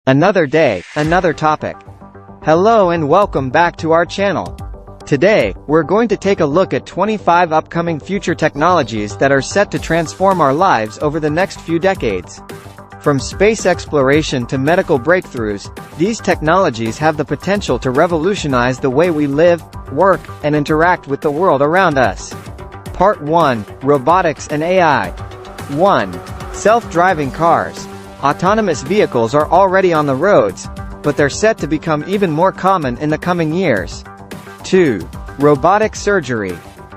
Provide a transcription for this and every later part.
Another day, another topic. Hello and welcome back to our channel. Today, we're going to take a look at 25 upcoming future technologies that are set to transform our lives over the next few decades. From space exploration to medical breakthroughs, these technologies have the potential to revolutionize the way we live, work, and interact with the world around us. Part 1. Robotics and AI. 1. Self-driving cars. Autonomous vehicles are already on the roads, but they're set to become even more common in the coming years. 2. Robotic surgery.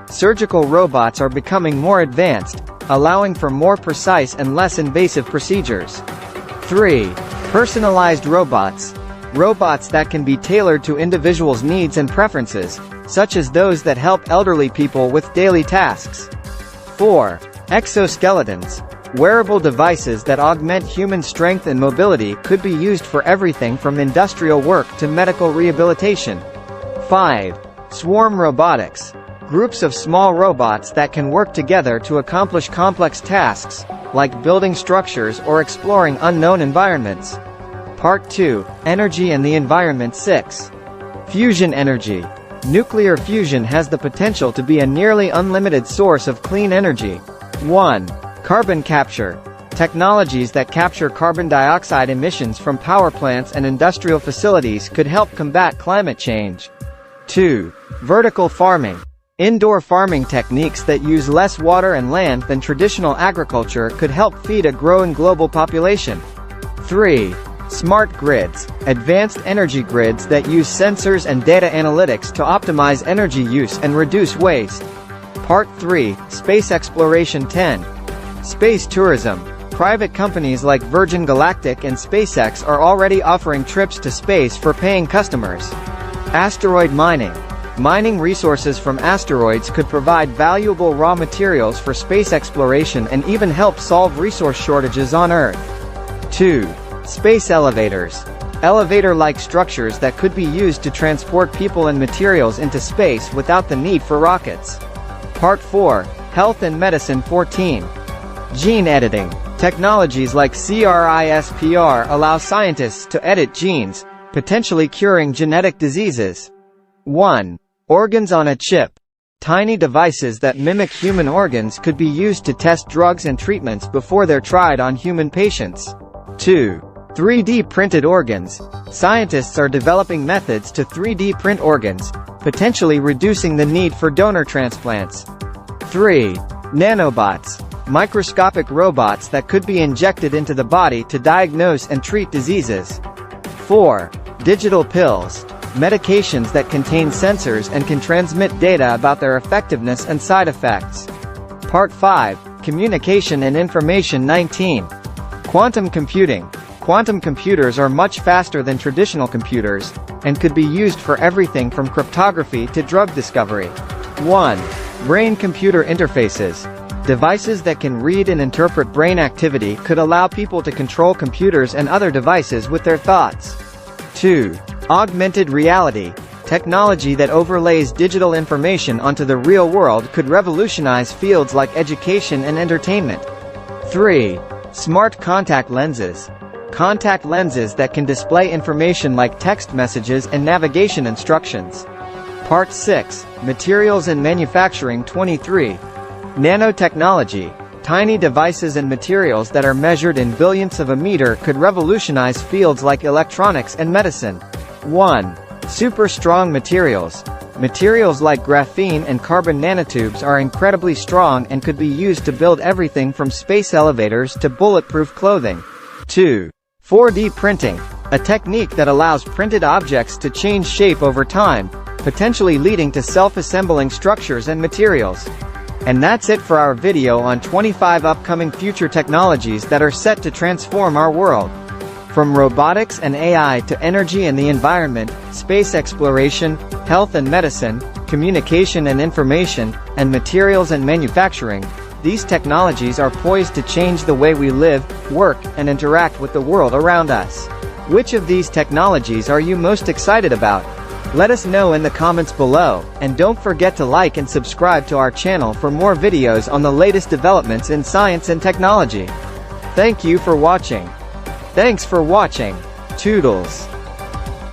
Surgical robots are becoming more advanced, allowing for more precise and less invasive procedures. 3. Personalized robots. Robots that can be tailored to individuals' needs and preferences, such as those that help elderly people with daily tasks. 4. Exoskeletons. Wearable devices that augment human strength and mobility could be used for everything from industrial work to medical rehabilitation. 5. Swarm robotics. Groups of small robots that can work together to accomplish complex tasks, like building structures or exploring unknown environments. Part 2. Energy and the environment. 6. Fusion energy. Nuclear fusion has the potential to be a nearly unlimited source of clean energy. 1. Carbon capture. Technologies that capture carbon dioxide emissions from power plants and industrial facilities could help combat climate change. 2. Vertical farming. Indoor farming techniques that use less water and land than traditional agriculture could help feed a growing global population. 3. Smart grids. Advanced energy grids that use sensors and data analytics to optimize energy use and reduce waste. Part 3. Space exploration. 10. Space tourism. Private companies like Virgin Galactic and SpaceX are already offering trips to space for paying customers. Asteroid mining. Mining resources from asteroids could provide valuable raw materials for space exploration and even help solve resource shortages on Earth. 2. Space elevators. Elevator-like structures that could be used to transport people and materials into space without the need for rockets. Part 4. Health and medicine. 14. Gene editing. Technologies like CRISPR allow scientists to edit genes, potentially curing genetic diseases. 1. Organs on a chip. Tiny devices that mimic human organs could be used to test drugs and treatments before they're tried on human patients. 2. 3D printed organs. Scientists are developing methods to 3D print organs, potentially reducing the need for donor transplants. 3. Nanobots. Microscopic robots that could be injected into the body to diagnose and treat diseases. 4. Digital pills. Medications that contain sensors and can transmit data about their effectiveness and side effects. Part 5. Communication and information. 19. Quantum computing. Quantum computers are much faster than traditional computers, and could be used for everything from cryptography to drug discovery. 1. Brain-computer interfaces. Devices that can read and interpret brain activity could allow people to control computers and other devices with their thoughts. 2. Augmented reality. Technology that overlays digital information onto the real world could revolutionize fields like education and entertainment. 3. Smart contact lenses. Contact lenses that can display information like text messages and navigation instructions. Part 6. Materials and manufacturing. 23. Nanotechnology. Tiny devices and materials that are measured in billionths of a meter could revolutionize fields like electronics and medicine. 1. Super strong materials. Materials like graphene and carbon nanotubes are incredibly strong and could be used to build everything from space elevators to bulletproof clothing. 2. 4D printing. A technique that allows printed objects to change shape over time, potentially leading to self-assembling structures and materials. And that's it for our video on 25 upcoming future technologies that are set to transform our world. From robotics and AI to energy and the environment, space exploration, health and medicine, communication and information, and materials and manufacturing, these technologies are poised to change the way we live, work, and interact with the world around us. Which of these technologies are you most excited about? Let us know in the comments below, and don't forget to like and subscribe to our channel for more videos on the latest developments in science and technology. Thank you for watching. Thanks for watching. Toodles.